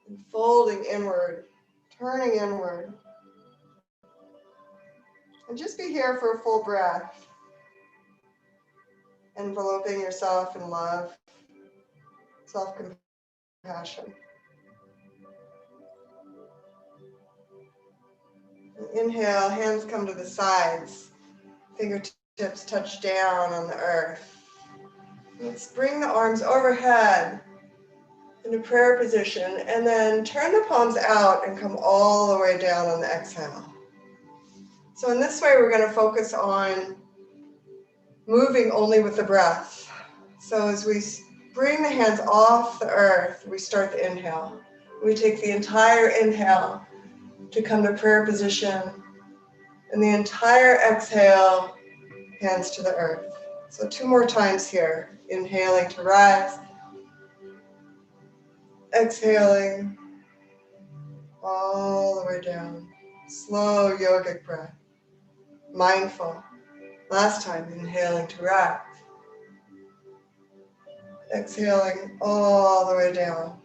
And folding inward, turning inward. And just be here for a full breath, enveloping yourself in love, self-compassion. Inhale, hands come to the sides, fingertips touch down on the earth. Let's bring the arms overhead into prayer position, and then turn the palms out and come all the way down on the exhale. So in this way, we're going to focus on moving only with the breath. So as we bring the hands off the earth, we start the inhale. We take the entire inhale to come to prayer position, and the entire exhale, hands to the earth. So 2 more times here. Inhaling to rise, exhaling all the way down. Slow yogic breath, mindful. Last time, inhaling to rise, exhaling all the way down.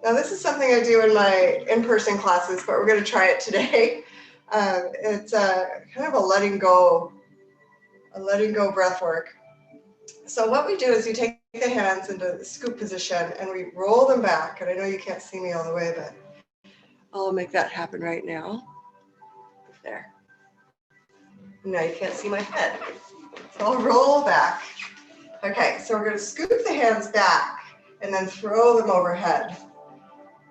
Now this is something I do in my in-person classes, but we're going to try it today. It's kind of a letting go breath work. So what we do is we take the hands into the scoop position and we roll them back. And I know you can't see me all the way, but I'll make that happen right now. There. Now you can't see my head. So I'll roll back. Okay, so we're going to scoop the hands back and then throw them overhead.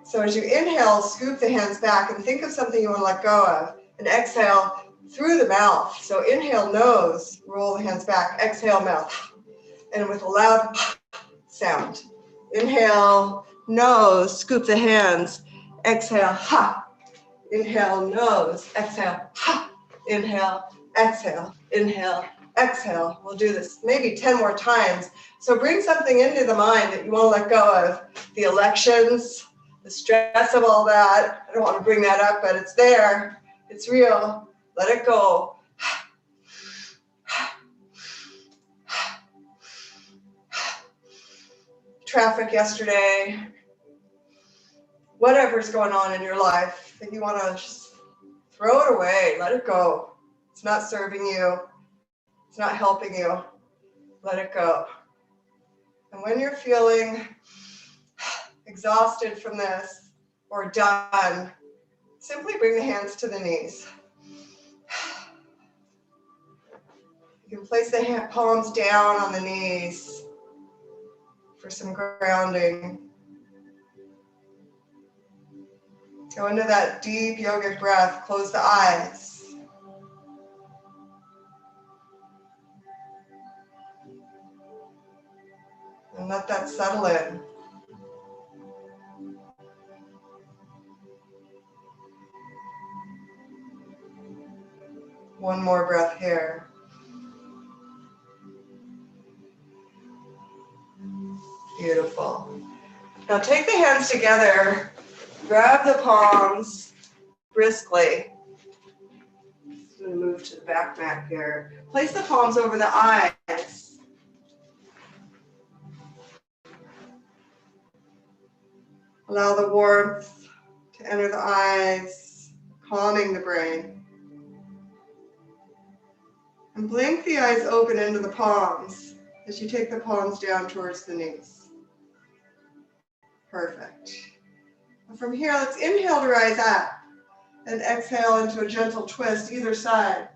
So as you inhale, scoop the hands back and think of something you want to let go of. And exhale through the mouth. So inhale, nose, roll the hands back. Exhale, mouth. And with a loud sound. Inhale, nose, scoop the hands. Exhale, ha. Inhale, nose. Exhale, ha. Inhale, exhale. Inhale, exhale. We'll do this maybe 10 more times. So bring something into the mind that you want to let go of. The elections, the stress of all that. I don't want to bring that up, but it's there. It's real. Let it go. Traffic yesterday, whatever's going on in your life that you want to just throw it away, let it go. It's not serving you. It's not helping you. Let it go. And when you're feeling exhausted from this or done, simply bring the hands to the knees. You can place the palms down on the knees for some grounding. Go into that deep yogic breath. Close the eyes. And let that settle in. One more breath here. Beautiful. Now take the hands together, grab the palms briskly. I'm going to move to the back mat here. Place the palms over the eyes. Allow the warmth to enter the eyes, calming the brain. And blink the eyes open into the palms as you take the palms down towards the knees. Perfect. And from here, let's inhale to rise up and exhale into a gentle twist either side.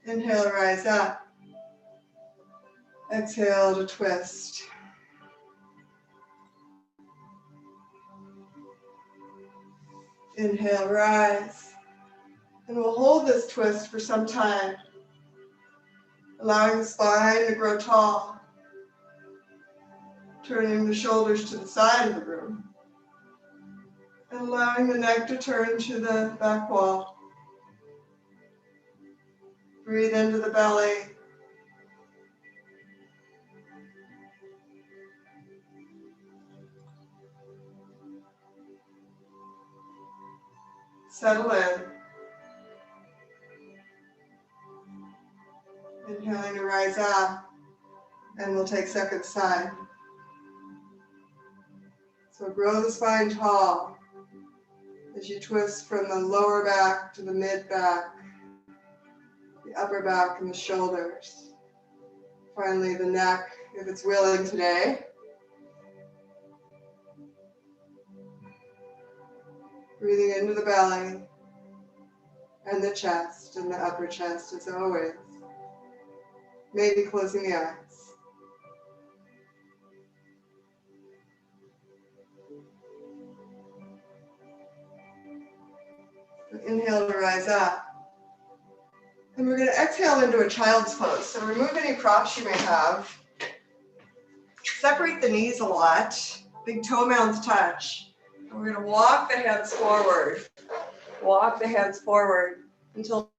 Inhale to rise up. Exhale to twist. Inhale, rise. And we'll hold this twist for some time, allowing the spine to grow tall. Turning the shoulders to the side of the room. And allowing the neck to turn to the back wall. Breathe into the belly. Settle in. Inhaling to rise up. And we'll take second side. So grow the spine tall as you twist from the lower back to the mid back, the upper back and the shoulders. Finally, the neck, if it's willing today. Breathing into the belly and the chest and the upper chest as always. Maybe closing the eyes. Inhale to rise up. And we're going to exhale into a child's pose. So remove any props you may have. Separate the knees a lot. Big toe mounds touch. And we're going to walk the hands forward. Walk the hands forward until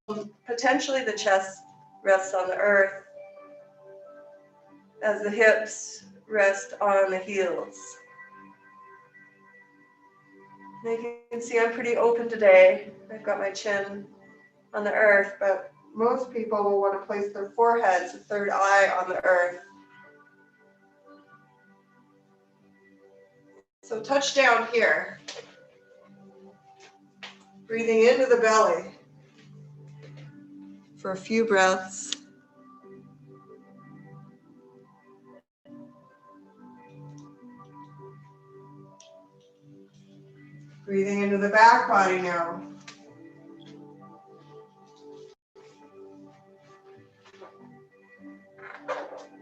potentially the chest rests on the earth as the hips rest on the heels. And you can see I'm pretty open today. I've got my chin on the earth, but most people will want to place their foreheads, the third eye on the earth. So touch down here. Breathing into the belly for a few breaths. Breathing into the back body now.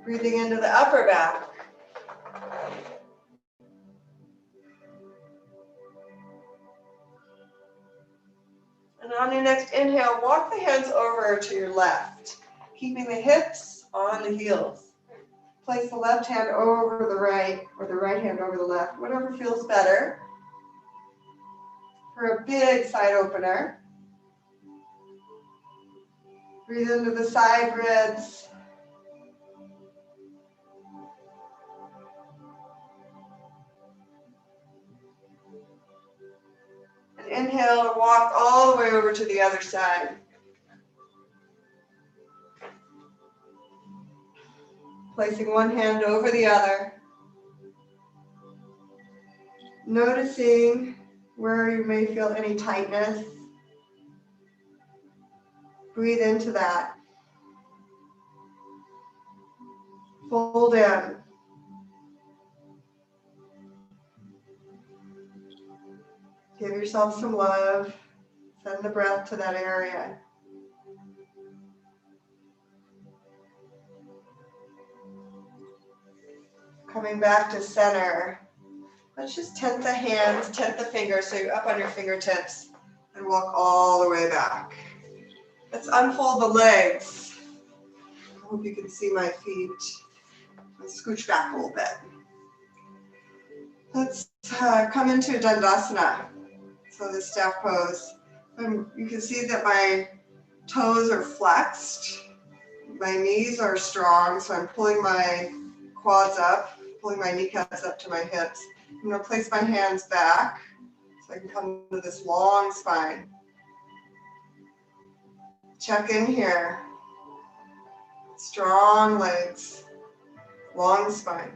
Breathing into the upper back. And on your next inhale, walk the hands over to your left, keeping the hips on the heels. Place the left hand over the right, or the right hand over the left, whatever feels better. For a big side opener. Breathe into the side ribs. And inhale to walk all the way over to the other side. Placing one hand over the other. Noticing where you may feel any tightness. Breathe into that. Fold in. Give yourself some love. Send the breath to that area. Coming back to center. Let's just tent the hands, tent the fingers so you're up on your fingertips and walk all the way back. Let's unfold the legs. I hope you can see my feet. Let's scooch back a little bit. Let's come into Dandasana. So the staff pose. You can see that my toes are flexed. My knees are strong, so I'm pulling my quads up, pulling my kneecaps up to my hips. I'm going to place my hands back so I can come to this long spine. Check in here. Strong legs, long spine.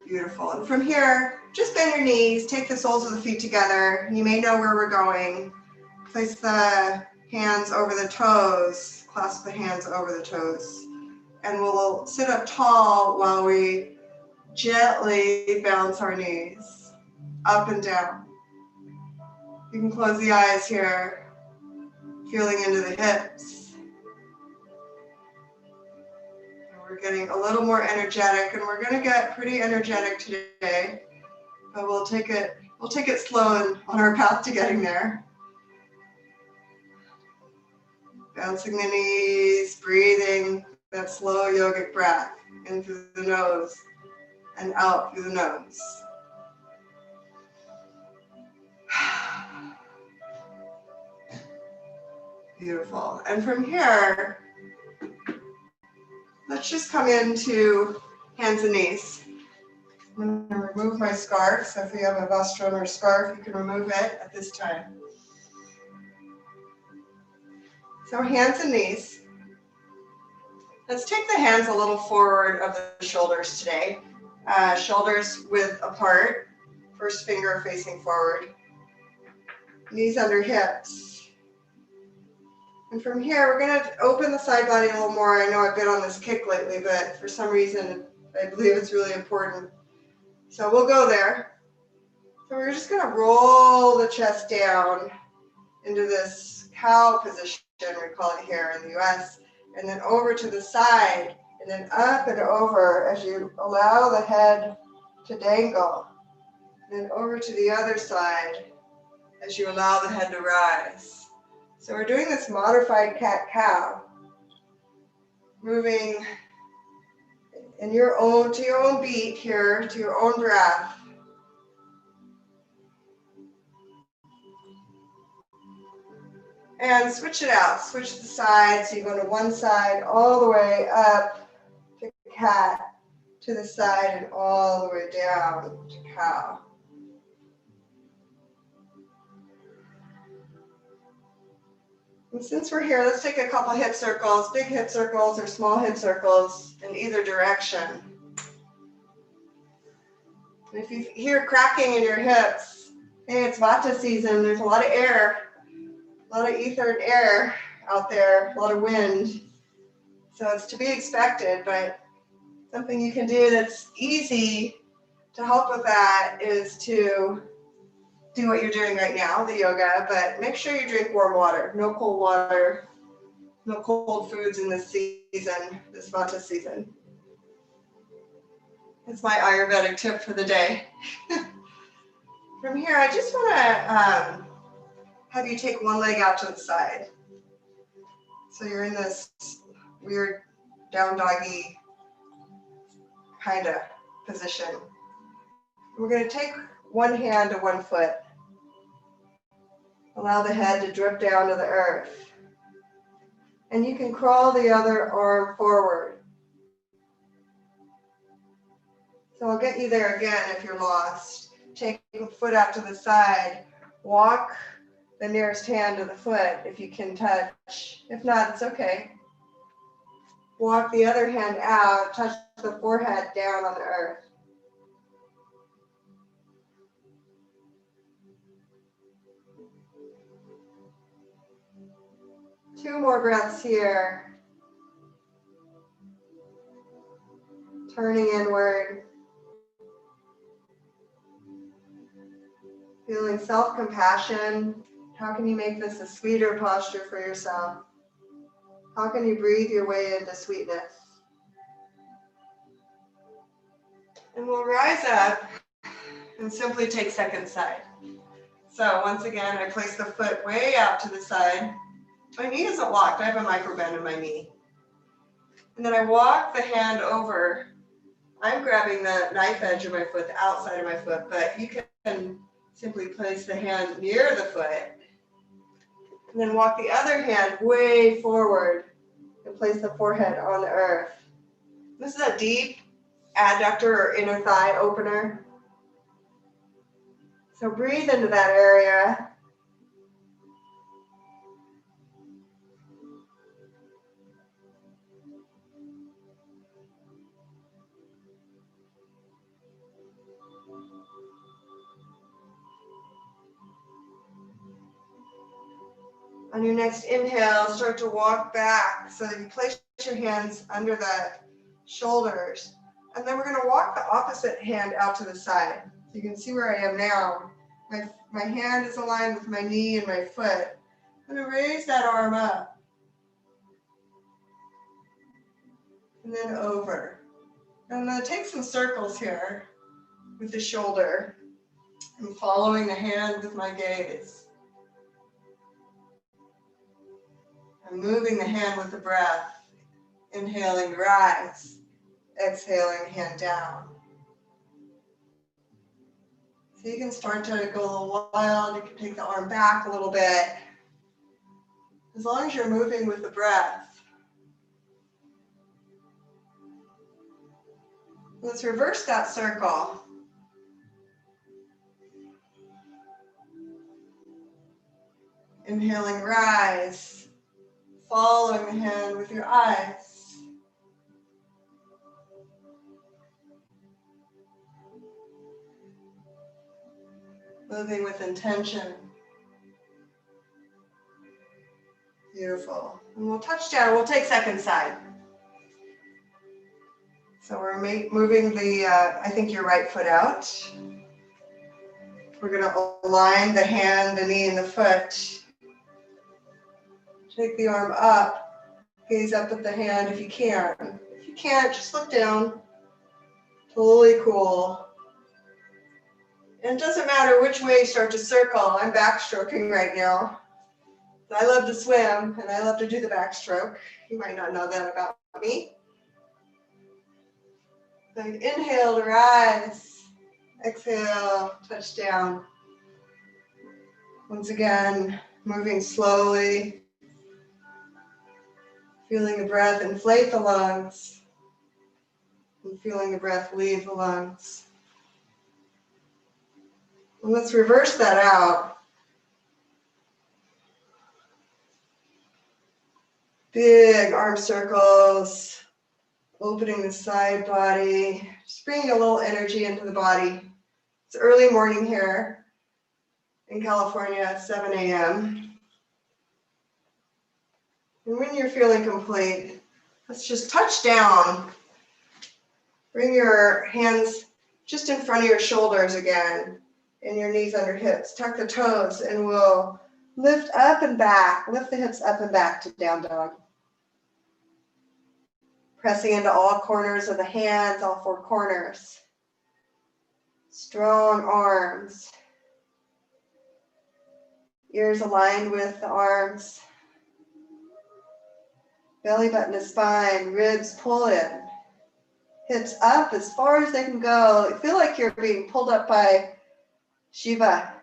Beautiful. And from here, just bend your knees, take the soles of the feet together. You may know where we're going. Place the hands over the toes, clasp the hands over the toes. And we'll sit up tall while we gently bounce our knees up and down. You can close the eyes here, feeling into the hips. We're getting a little more energetic, and we're going to get pretty energetic today, but we'll take it slow on our path to getting there. Bouncing the knees, breathing that slow yogic breath in through the nose and out through the nose. Beautiful. And from here, let's just come into hands and knees. I'm going to remove my scarf. So if you have a vestron or scarf, you can remove it at this time. So hands and knees. Let's take the hands a little forward of the shoulders today. Shoulders width apart, first finger facing forward. Knees under hips. And from here, we're going to open the side body a little more. I know I've been on this kick lately, but for some reason, I believe it's really important. So we'll go there. So we're just going to roll the chest down into this cow position, we call it here in the US, and then over to the side, and then up and over as you allow the head to dangle. And then over to the other side as you allow the head to rise. So we're doing this modified cat-cow, moving to your own beat here, to your own breath. And switch it out, switch the sides. So you go to one side all the way up to cat, to the side, and all the way down to cow. And since we're here, let's take a couple hip circles, big hip circles or small hip circles in either direction. And if you hear cracking in your hips, hey, it's Vata season, there's a lot of air. A lot of ether and air out there, a lot of wind. So it's to be expected, but something you can do that's easy to help with that is to do what you're doing right now, the yoga, but make sure you drink warm water. No cold water, no cold foods in this season, this Vata season. That's my Ayurvedic tip for the day. From here, I just want to have you take one leg out to the side. So you're in this weird down doggy kind of position. We're going to take one hand to one foot. Allow the head to drip down to the earth. And you can crawl the other arm forward. So I'll get you there again if you're lost. Take a foot out to the side. Walk the nearest hand to the foot if you can touch. If not, it's okay. Walk the other hand out, touch the forehead down on the earth. Two more breaths here. Turning inward. Feeling self-compassion. How can you make this a sweeter posture for yourself? How can you breathe your way into sweetness? And we'll rise up and simply take second side. So once again, I place the foot way out to the side. My knee isn't locked. I have a micro bend in my knee. And then I walk the hand over. I'm grabbing the knife edge of my foot, the outside of my foot, but you can simply place the hand near the foot. And then walk the other hand way forward and place the forehead on the earth. This is a deep adductor or inner thigh opener. So breathe into that area. On your next inhale, start to walk back so that you place your hands under the shoulders. And then we're going to walk the opposite hand out to the side. So you can see where I am now. My hand is aligned with my knee and my foot. I'm going to raise that arm up. And then over. And I'm going to take some circles here with the shoulder. I'm following the hand with my gaze. I'm moving the hand with the breath. Inhaling, rise. Exhaling, hand down. So you can start to go a little wild. You can take the arm back a little bit. As long as you're moving with the breath. Let's reverse that circle. Inhaling, rise. following the hand with your eyes. Moving with intention. Beautiful. And we'll touch down. We'll take second side. So we're moving the, I think your right foot out. We're going to align the hand, the knee, and the foot. Take the arm up. Gaze up at the hand if you can. If you can't, just look down. Totally cool. And it doesn't matter which way you start to circle. I'm backstroking right now. I love to swim, and I love to do the backstroke. You might not know that about me. So inhale to rise. Exhale, touch down. Once again, moving slowly. Feeling the breath inflate the lungs. And feeling the breath leave the lungs. And let's reverse that out. Big arm circles, opening the side body, just bringing a little energy into the body. It's early morning here in California at 7 a.m. And when you're feeling complete, let's just touch down. Bring your hands just in front of your shoulders again, and your knees under hips. Tuck the toes, and we'll lift up and back. Lift the hips up and back to down dog. Pressing into all corners of the hands, all four corners. Strong arms. Ears aligned with the arms. Belly button to spine, ribs pull in. Hips up as far as they can go. You feel like you're being pulled up by Shiva.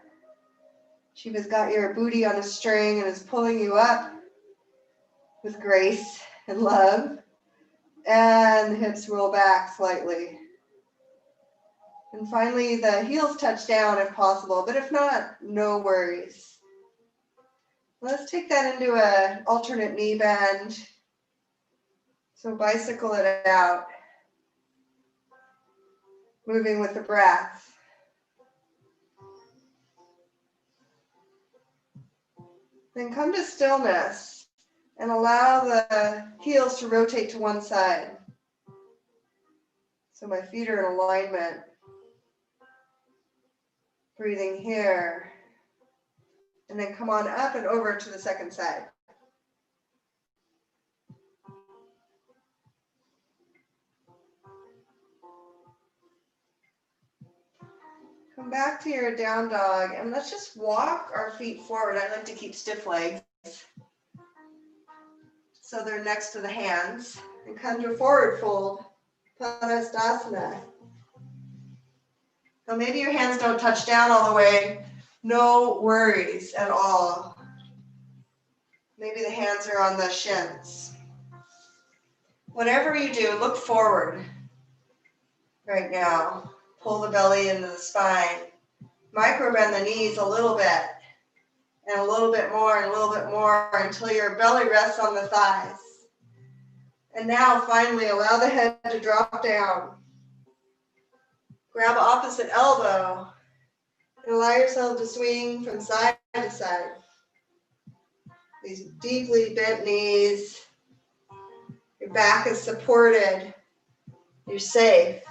Shiva's got your booty on a string and is pulling you up with grace and love. And the hips roll back slightly. And finally, the heels touch down if possible, but if not, no worries. Let's take that into an alternate knee bend. So bicycle it out. Moving with the breath. Then come to stillness and allow the heels to rotate to one side. So my feet are in alignment. Breathing here. And then come on up and over to the second side. Come back to your down dog and let's just walk our feet forward. I like to keep stiff legs. So they're next to the hands. And come to a forward fold, Padastasana. So maybe your hands don't touch down all the way. No worries at all. Maybe the hands are on the shins. Whatever you do, look forward right now. Pull the belly into the spine. Micro bend the knees a little bit. And a little bit more and a little bit more until your belly rests on the thighs. And now finally allow the head to drop down. Grab opposite elbow and allow yourself to swing from side to side. These deeply bent knees. Your back is supported. You're safe.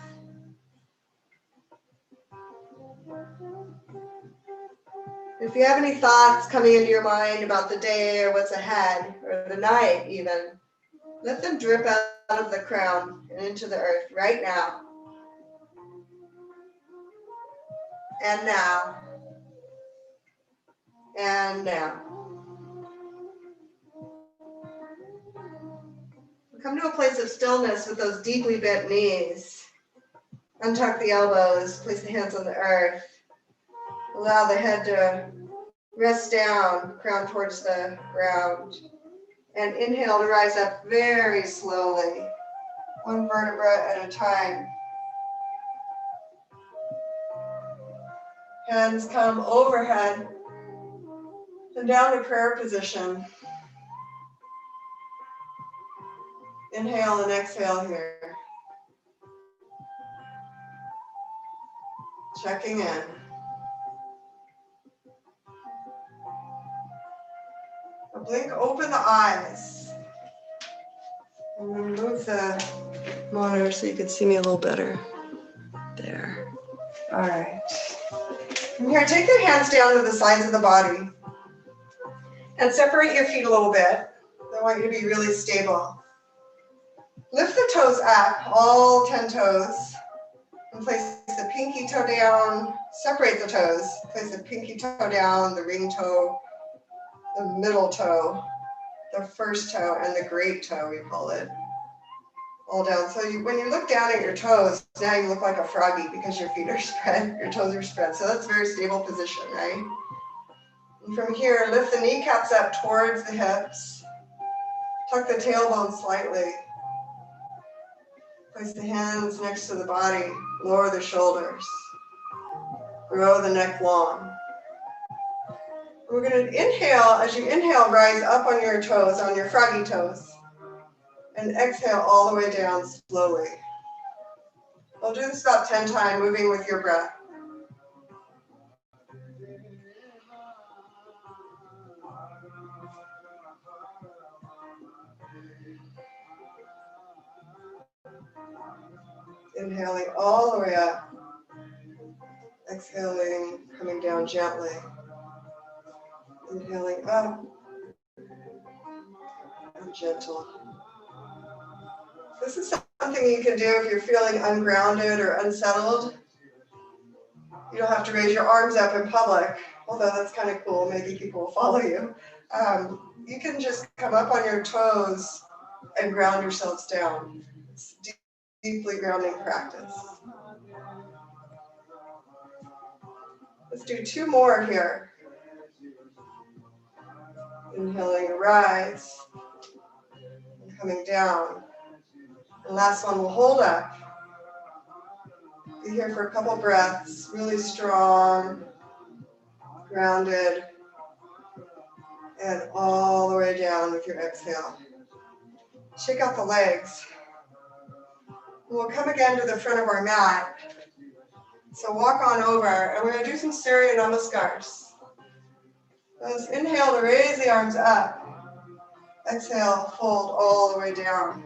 If you have any thoughts coming into your mind about the day or what's ahead, or the night even, let them drip out of the crown and into the earth right now. And now. And now. Come to a place of stillness with those deeply bent knees. Untuck the elbows, place the hands on the earth. Allow the head to rest down, crown towards the ground. And inhale to rise up very slowly, one vertebra at a time. Hands come overhead and down to prayer position. Inhale and exhale here. Checking in. Now blink open the eyes. I'm going to move the monitor so you can see me a little better. There. All right. From here, take your hands down to the sides of the body and separate your feet a little bit. I want you to be really stable. Lift the toes up, all 10 toes, and place the pinky toe down. Separate the toes. Place the pinky toe down, the ring toe, the middle toe, the first toe, and the great toe, we call it. All down. So when you look down at your toes, now you look like a froggy because your feet are spread, your toes are spread. So that's a very stable position, right? And from here, lift the kneecaps up towards the hips. Tuck the tailbone slightly. Place the hands next to the body. Lower the shoulders. Grow the neck long. We're going to inhale. As you inhale, rise up on your toes, on your froggy toes. And exhale all the way down slowly. I'll do this about 10 times, moving with your breath. Inhaling all the way up. Exhaling, coming down gently. Inhaling up. And gentle. This is something you can do if you're feeling ungrounded or unsettled. You don't have to raise your arms up in public, although that's kind of cool. Maybe people will follow you. You can just come up on your toes and ground yourselves down. It's deeply grounding practice. Let's do 2 more here. Inhaling, rise, and coming down. And last one, we'll hold up. Be here for a couple breaths, really strong, grounded, and all the way down with your exhale. Shake out the legs. We'll come again to the front of our mat. So walk on over, and we're going to do some Surya Namaskars. Let's inhale to raise the arms up. Exhale, fold all the way down.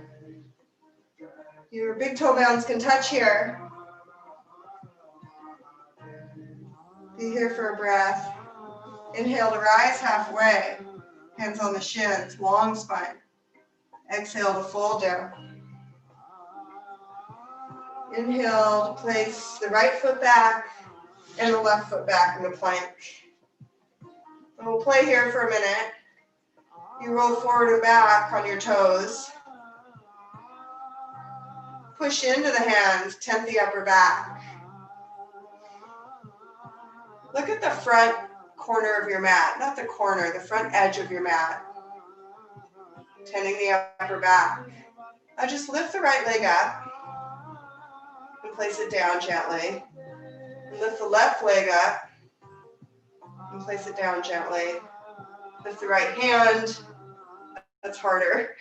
Your big toe bounds can touch here. Be here for a breath. Inhale to rise halfway. Hands on the shins, long spine. Exhale to fold down. Inhale to place the right foot back and the left foot back in the plank. And we'll play here for a minute. You roll forward and back on your toes. Push into the hands, tent the upper back. Look at the front corner of your mat, not the corner, the front edge of your mat. Tending the upper back. Now just lift the right leg up and place it down gently. And lift the left leg up and place it down gently. Lift the right hand, that's harder,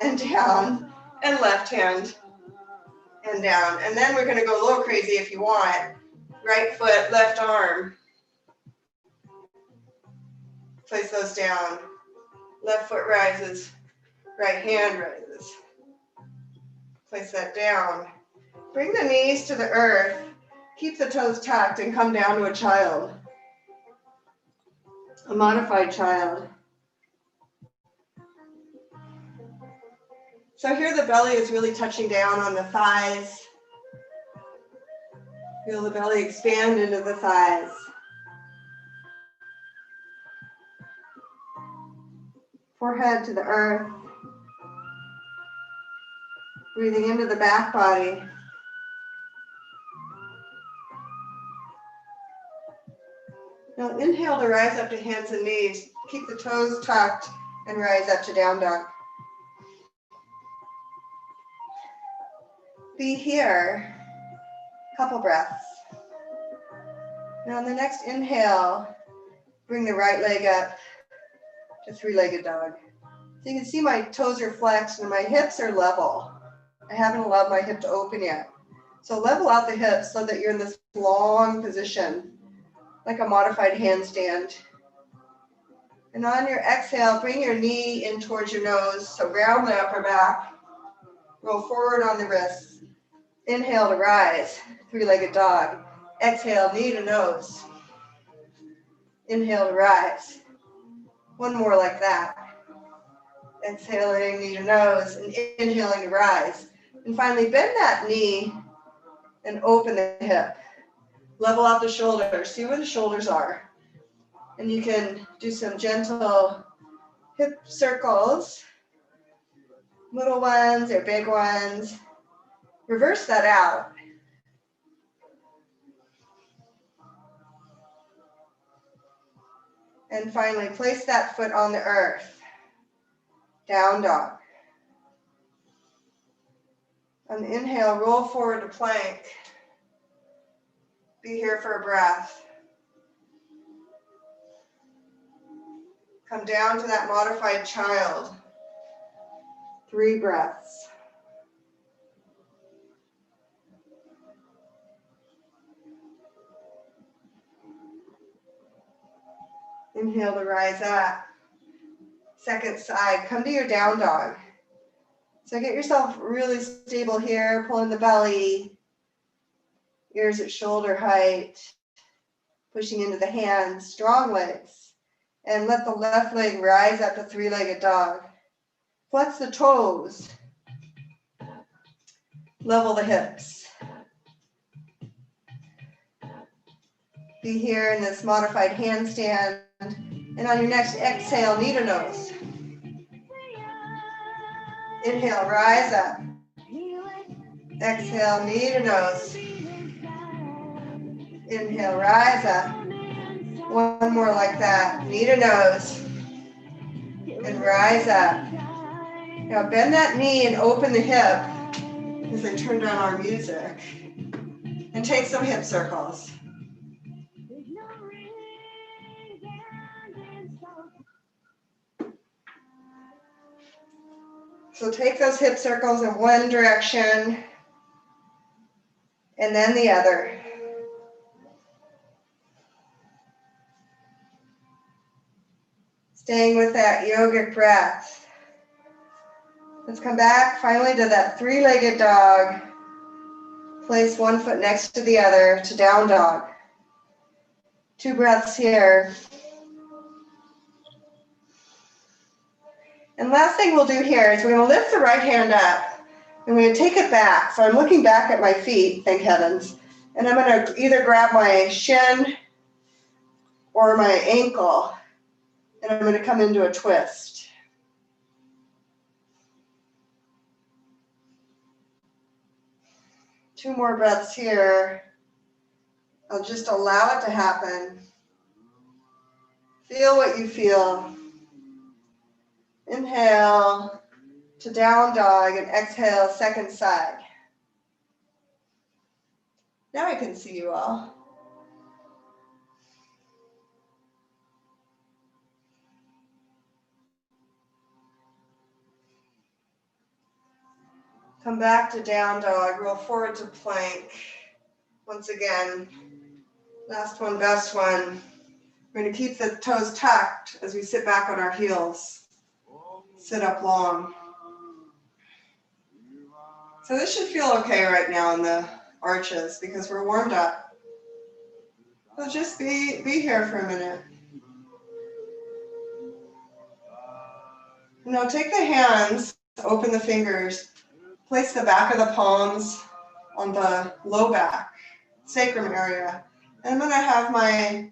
and down, and left hand, and down. And then we're going to go a little crazy if you want. Right foot, left arm. Place those down. Left foot rises, right hand rises. Place that down. Bring the knees to the earth. Keep the toes tucked and come down to a child. A modified child. So here the belly is really touching down on the thighs. Feel the belly expand into the thighs. Forehead to the earth. Breathing into the back body. Now inhale to rise up to hands and knees. Keep the toes tucked and rise up to down dog. Be here. Couple breaths. Now on the next inhale, bring the right leg up to 3-legged dog. So you can see my toes are flexed and my hips are level. I haven't allowed my hip to open yet. So level out the hips so that you're in this long position, like a modified handstand. And on your exhale, bring your knee in towards your nose. So round the upper back. Roll forward on the wrists. Inhale to rise, three-legged dog. Exhale, knee to nose. Inhale to rise. One more like that. Exhaling, knee to nose, and inhaling to rise. And finally, bend that knee and open the hip. Level out the shoulders. See where the shoulders are. And you can do some gentle hip circles, little ones or big ones. Reverse that out. And finally, place that foot on the earth. Down dog. On the inhale, roll forward to plank. Be here for a breath. Come down to that modified child. 3 breaths. Inhale to rise up. Second side, come to your down dog. So get yourself really stable here, pulling the belly, ears at shoulder height, pushing into the hands, strong legs. And let the left leg rise up to three-legged dog. Flex the toes. Level the hips. Be here in this modified handstand. And on your next exhale, knee to nose. Inhale, rise up. Exhale, knee to nose. Inhale, rise up. One more like that. Knee to nose. And rise up. Now bend that knee and open the hip as I turn down our music. And take some hip circles. So take those hip circles in one direction and then the other. Staying with that yogic breath. Let's come back finally to that three-legged dog. Place one foot next to the other to down dog. 2 breaths here. And last thing we'll do here is we're going to lift the right hand up and we're going to take it back. So I'm looking back at my feet, thank heavens. And I'm going to either grab my shin or my ankle. And I'm going to come into a twist. Two more breaths here. I'll just allow it to happen. Feel what you feel. Inhale to down dog and exhale second side. Now I can see you all. Come back to down dog, roll forward to plank. Once again, last one, best one. We're going to keep the toes tucked as we sit back on our heels. Sit up long. So this should feel okay right now in the arches because we're warmed up. So just be here for a minute. Now take the hands, open the fingers, place the back of the palms on the low back, sacrum area. And I'm going to have my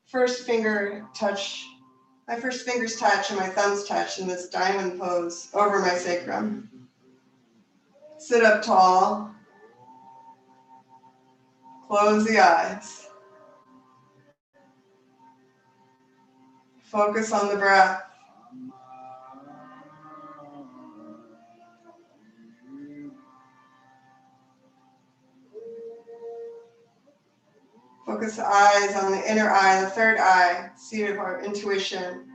first fingers touch and my thumbs touch in this diamond pose over my sacrum. Sit up tall. Close the eyes. Focus on the breath. Focus the eyes on the inner eye, the third eye, seat of our intuition.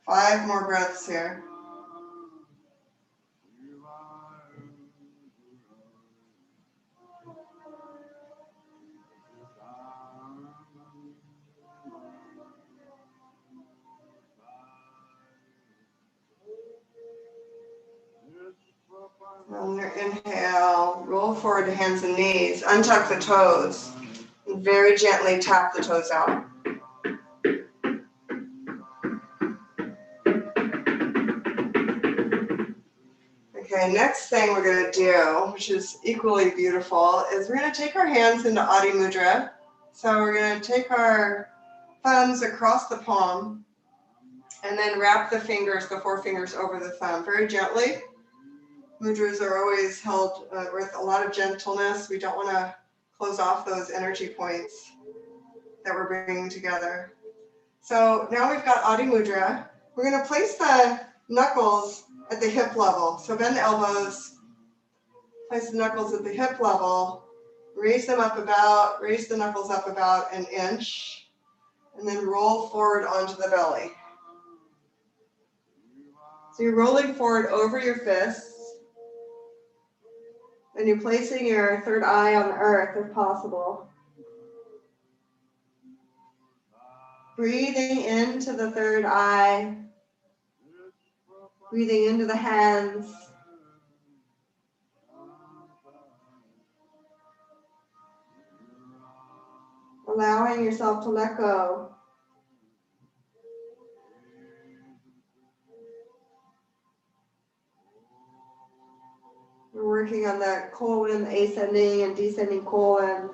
5 more breaths here. On your inhale, roll forward to hands and knees. Untuck the toes. And very gently tap the toes out. Okay, next thing we're going to do, which is equally beautiful, is we're going to take our hands into Adi Mudra. So we're going to take our thumbs across the palm and then wrap the fingers, the 4 fingers over the thumb very gently. Mudras are always held with a lot of gentleness. We don't want to close off those energy points that we're bringing together. So now we've got Adi Mudra. We're going to place the knuckles at the hip level. So bend the elbows, place the knuckles at the hip level, raise the knuckles up about an inch, and then roll forward onto the belly. So you're rolling forward over your fists, and you're placing your third eye on the earth if possible. Breathing into the third eye, breathing into the hands. Allowing yourself to let go. We're working on that colon, ascending and descending colon.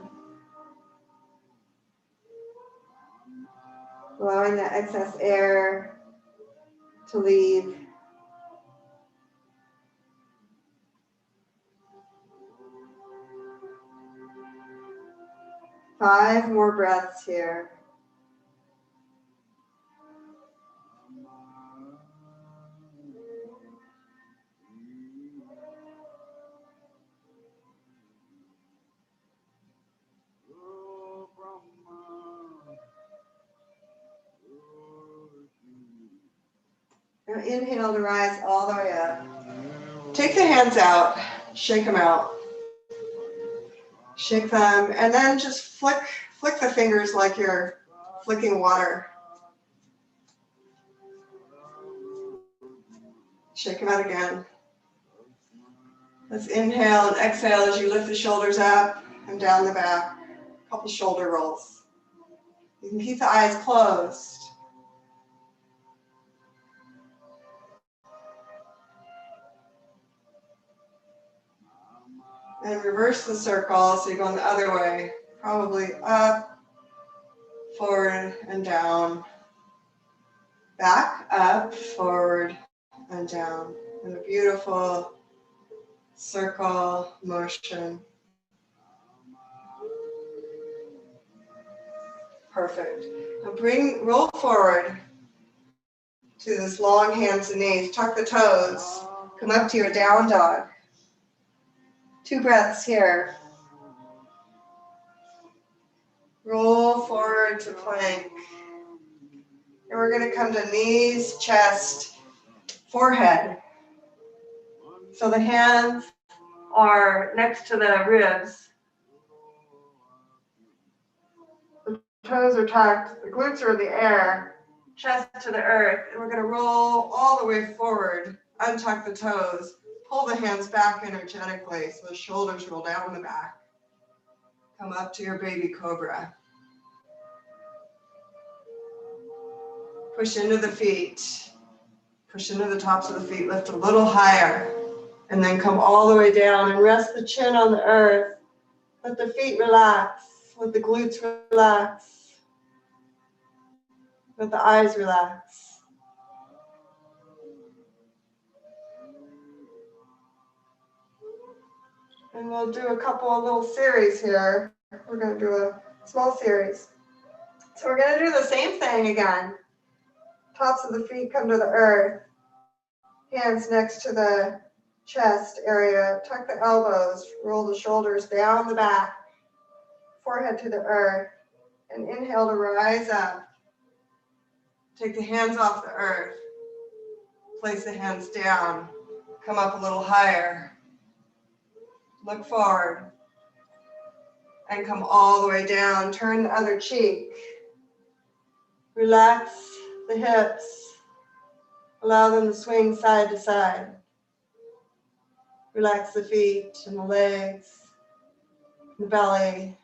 Allowing that excess air to leave. Five more breaths here. Now inhale to rise all the way up. Take the hands out, shake them out. Shake them, and then just flick the fingers like you're flicking water. Shake them out again. Let's inhale and exhale as you lift the shoulders up and down the back. A couple shoulder rolls. You can keep the eyes closed. And reverse the circle, so you're going the other way. Probably up, forward, and down. Back, up, forward, and down. And a beautiful circle motion. Perfect. Now roll forward to this long hands and knees. Tuck the toes. Come up to your down dog. 2 breaths here. Roll forward to plank. And we're going to come to knees, chest, forehead. So the hands are next to the ribs. The toes are tucked. The glutes are in the air. Chest to the earth. And we're going to roll all the way forward. Untuck the toes. Pull the hands back energetically so the shoulders roll down the back. Come up to your baby cobra. Push into the feet. Push into the tops of the feet. Lift a little higher. And then come all the way down and rest the chin on the earth. Let the feet relax. Let the glutes relax. Let the eyes relax. And we'll do a couple of little series here. We're going to do a small series. So we're going to do the same thing again. Tops of the feet come to the earth. Hands next to the chest area. Tuck the elbows. Roll the shoulders down the back. Forehead to the earth. And inhale to rise up. Take the hands off the earth. Place the hands down. Come up a little higher. Look forward. And come all the way down. Turn the other cheek. Relax the hips. Allow them to swing side to side. Relax the feet and the legs, the belly.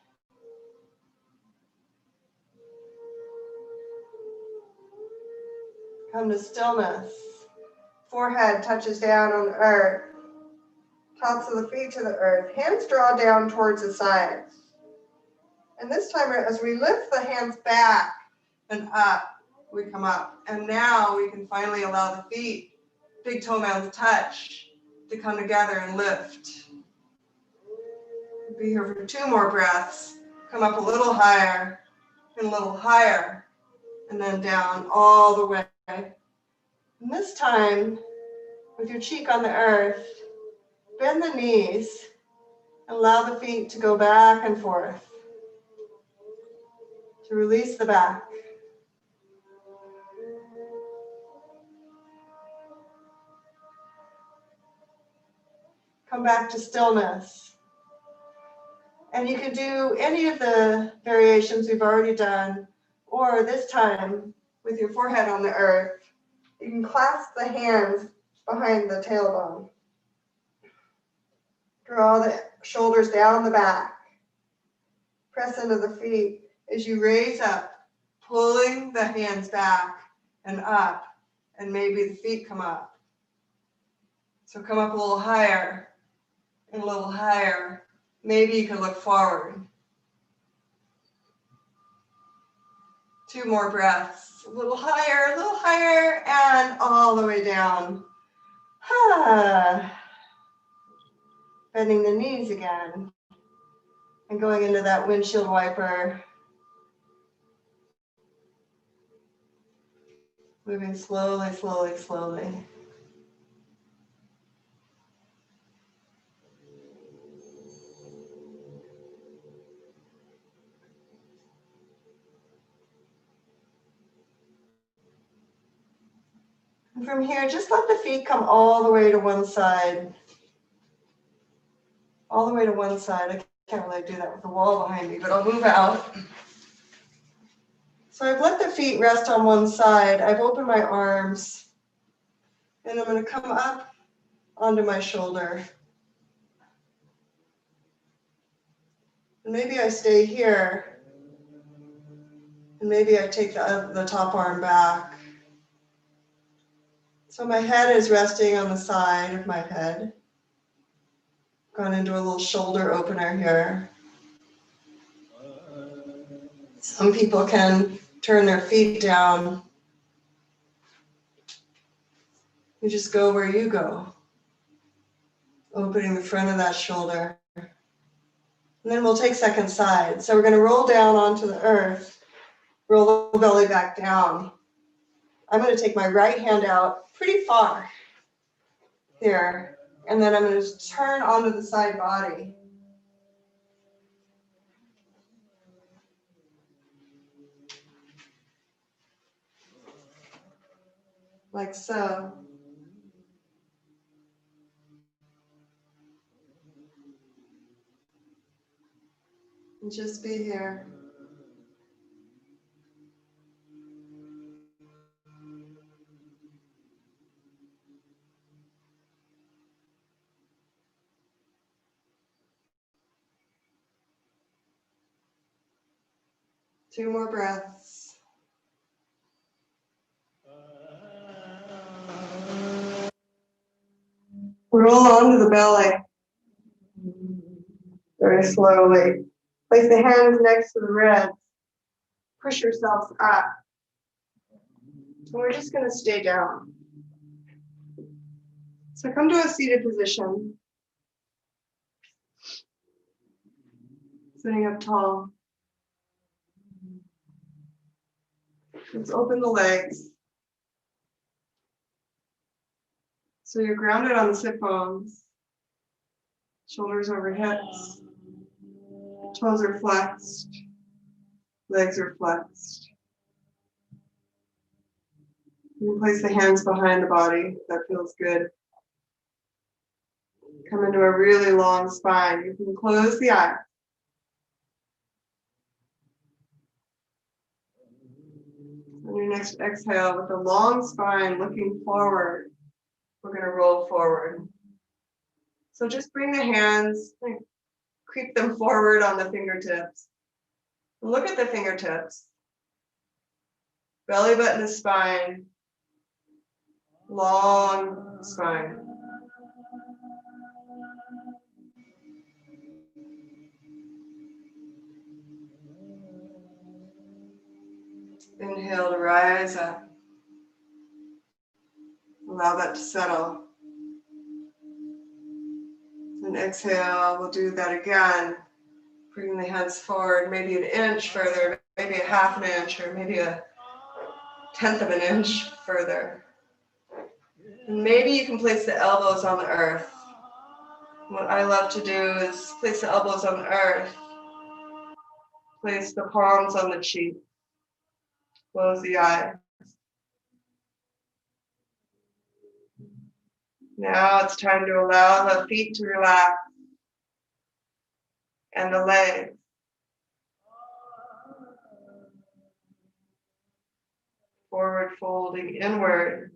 Come to stillness. Forehead touches down on the earth. Tops of the feet to the earth. Hands draw down towards the sides. And this time, as we lift the hands back and up, we come up. And now we can finally allow the feet, big toe mounds touch, to come together and lift. Be here for 2 more breaths. Come up a little higher and a little higher, and then down all the way. And this time, with your cheek on the earth, bend the knees and allow the feet to go back and forth to release the back. Come back to stillness. And you can do any of the variations we've already done, or this time with your forehead on the earth. You can clasp the hands behind the tailbone. Draw the shoulders down the back. Press into the feet as you raise up, pulling the hands back and up, and maybe the feet come up. So come up a little higher and a little higher. Maybe you can look forward. 2 more breaths. A little higher, and all the way down. Bending the knees again. And going into that windshield wiper. Moving slowly, slowly, slowly. And from here, just let the feet come all the way to one side. All the way to one side. I can't really do that with the wall behind me, but I'll move out. So I've let the feet rest on one side. I've opened my arms. And I'm going to come up onto my shoulder. And maybe I stay here. And maybe I take the top arm back. So my head is resting on the side of my head. Gone into a little shoulder opener here. Some people can turn their feet down. You just go where you go. Opening the front of that shoulder. And then we'll take second side. So we're going to roll down onto the earth. Roll the belly back down. I'm going to take my right hand out pretty far here. And then I'm going to turn onto the side body. Like so. And just be here. Two more breaths. Roll onto the belly. Very slowly. Place the hands next to the ribs. Push yourselves up. And we're just going to stay down. So come to a seated position. Sitting up tall. Let's open the legs. So you're grounded on the sit bones. Shoulders over hips. Toes are flexed. Legs are flexed. You can place the hands behind the body. That feels good. Come into a really long spine. You can close the eyes. On your next exhale, with a long spine looking forward, we're going to roll forward. So just bring the hands, creep them forward on the fingertips. Look at the fingertips. Belly button to spine. Long spine. Inhale to rise up. Allow that to settle. And exhale, we'll do that again. Bring the hands forward, maybe an inch further, maybe a half an inch, or maybe a tenth of an inch further. And maybe you can place the elbows on the earth. What I love to do is place the elbows on the earth, place the palms on the cheek, close the eye. Now it's time to allow the feet to relax and the legs. Forward folding inward.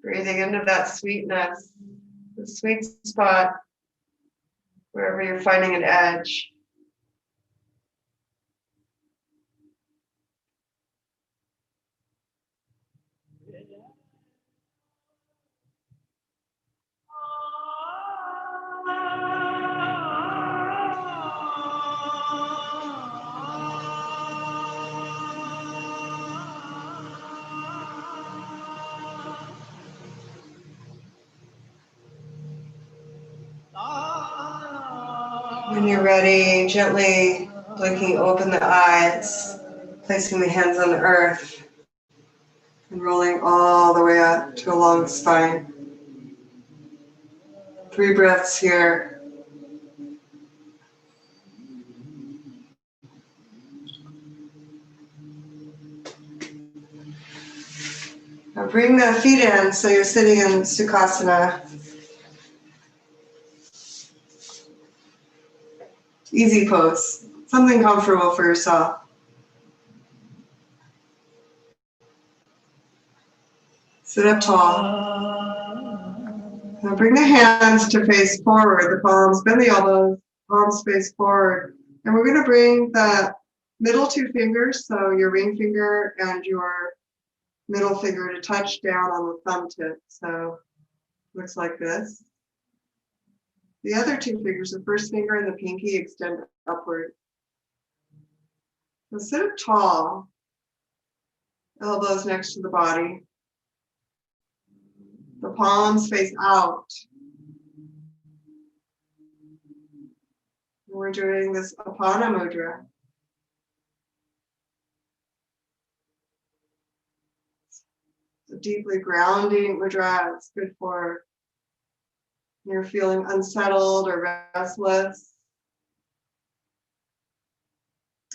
Breathing into that sweetness, the sweet spot, wherever you're finding an edge. When you're ready, gently blinking open the eyes, placing the hands on the earth, and rolling all the way up to a long spine. 3 breaths here. Now bring the feet in so you're sitting in Sukhasana. Easy pose, something comfortable for yourself. Sit up tall. Now bring the hands to face forward, the palms, bend the elbows, palms face forward. And we're going to bring the middle 2 fingers, so your ring finger and your middle finger, to touch down on the thumb tip. So looks like this. The other 2 fingers, the first finger and the pinky, extend upward. Now sit up tall, elbows next to the body. The palms face out. We're doing this Apana Mudra. It's a deeply grounding mudra. It's good for when you're feeling unsettled or restless.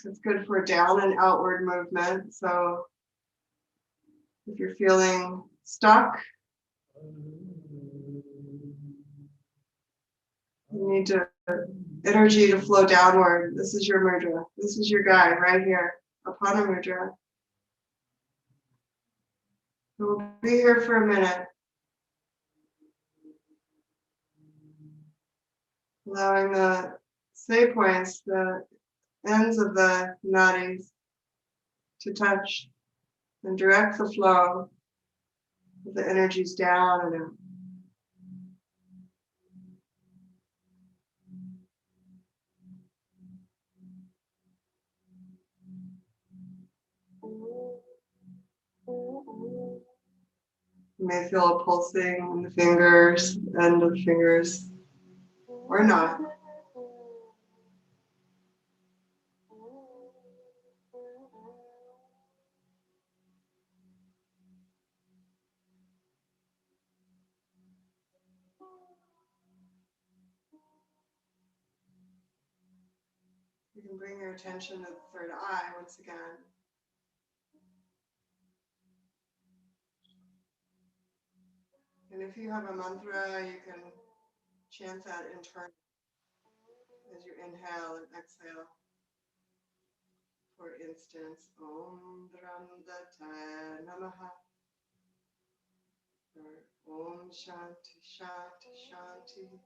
It's good for down and outward movement. So if you're feeling stuck, you need energy to flow downward. This is your mudra. This is your guide right here, Apana Mudra. We'll be here for a minute. Allowing the say points, the ends of the nadis, to touch and direct the flow of the energies down and out. You may feel a pulsing in the fingers, end of the fingers, or not. can bring your attention to the third eye once again. And if you have a mantra, you can chant that internally as you inhale and exhale. For instance, Om Dhrandata Namaha, or Om Shanti Shanti Shanti.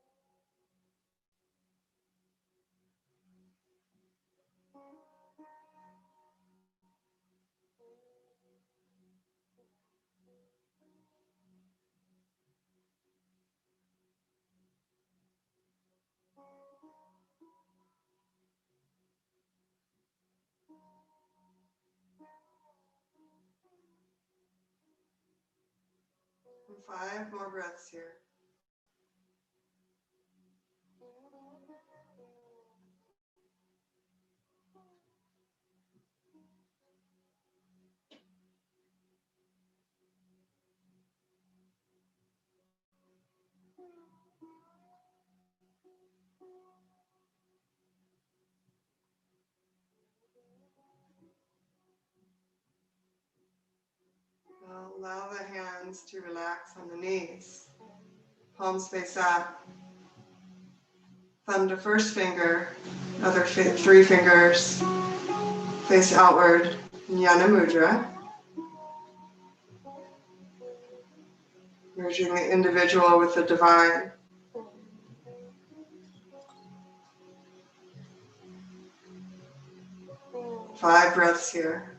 And 5 more breaths here. Now allow the hands to relax on the knees. Palms face up. Thumb to first finger, other 3 fingers face outward, Jnana Mudra. Merging the individual with the divine. Five breaths here.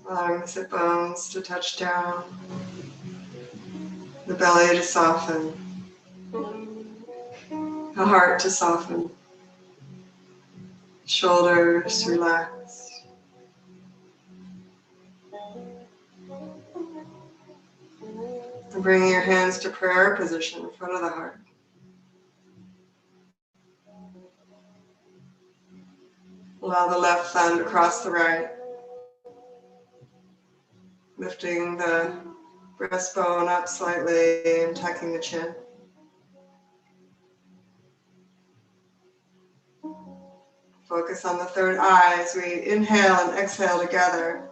Allowing the sit bones to touch down, the belly to soften, the heart to soften, shoulders relaxed. And bringing your hands to prayer position in front of the heart. Allow the left thumb to cross the right, lifting the breastbone up slightly and tucking the chin. Focus on the third eye as we inhale and exhale together.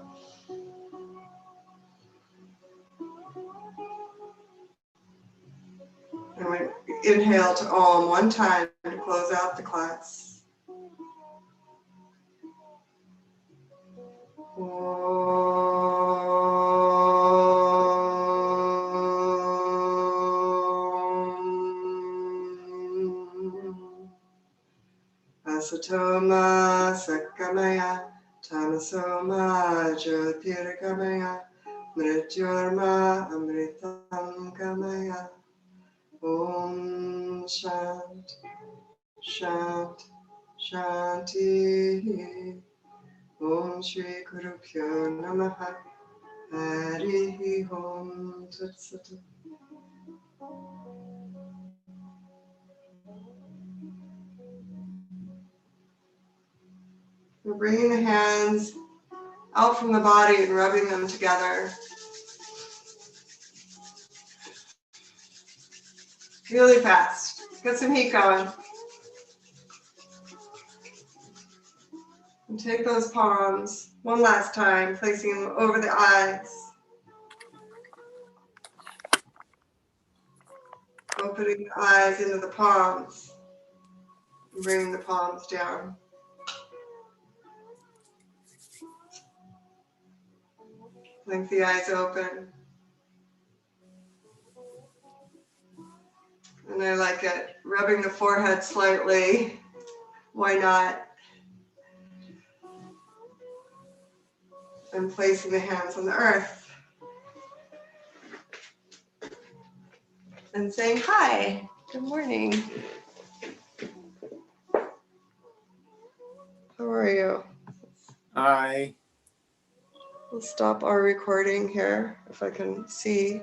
And we inhale to Om one time to close out the class. Asatoma Sakamaya Tamasoma Jyotirgamaya Mrityurma Amritam Gamaya Om Shant Shant Shanti Om Shri Guru Pyo Namaha Harihi Om Tat Sat. We're bringing the hands out from the body and rubbing them together. Really fast. Get some heat going. And take those palms one last time, placing them over the eyes. Opening the eyes into the palms. And bringing the palms down. Blink the eyes open. And I like it. Rubbing the forehead slightly. Why not? And placing the hands on the earth. And saying hi. Good morning. How are you? you? Hi. We'll stop our recording here if I can see.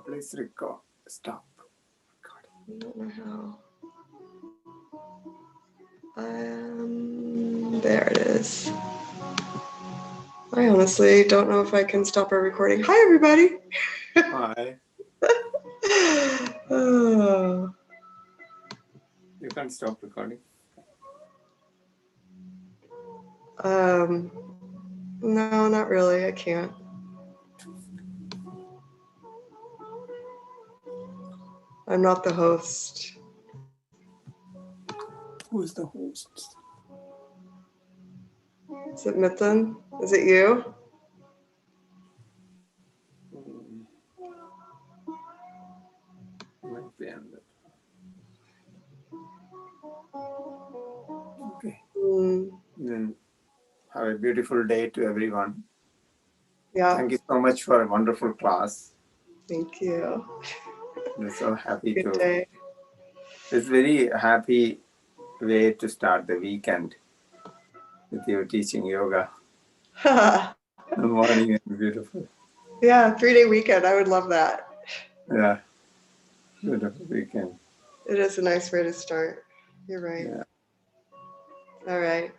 Please record. Stop. I don't know how. There it is. I honestly don't know if I can stop our recording. Hi, everybody. Hi. Oh. You can stop recording. No, not really. I can't. I'm not the host. Who is the host? Is it Mithun? Is it you? Might be on that. Okay. Then have a beautiful day to everyone. Yeah. Thank you so much for a wonderful class. Thank you. I'm so happy Good to. day. It's very happy way to start the weekend with you teaching yoga. The morning is beautiful. Yeah, 3-day weekend. I would love that. Yeah. Beautiful weekend. It is a nice way to start. You're right. Yeah. All right.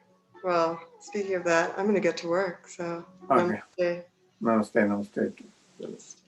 Well, speaking of that, I'm going to get to work. So, Okay. namaste. Namaste. Namaste. Namaste.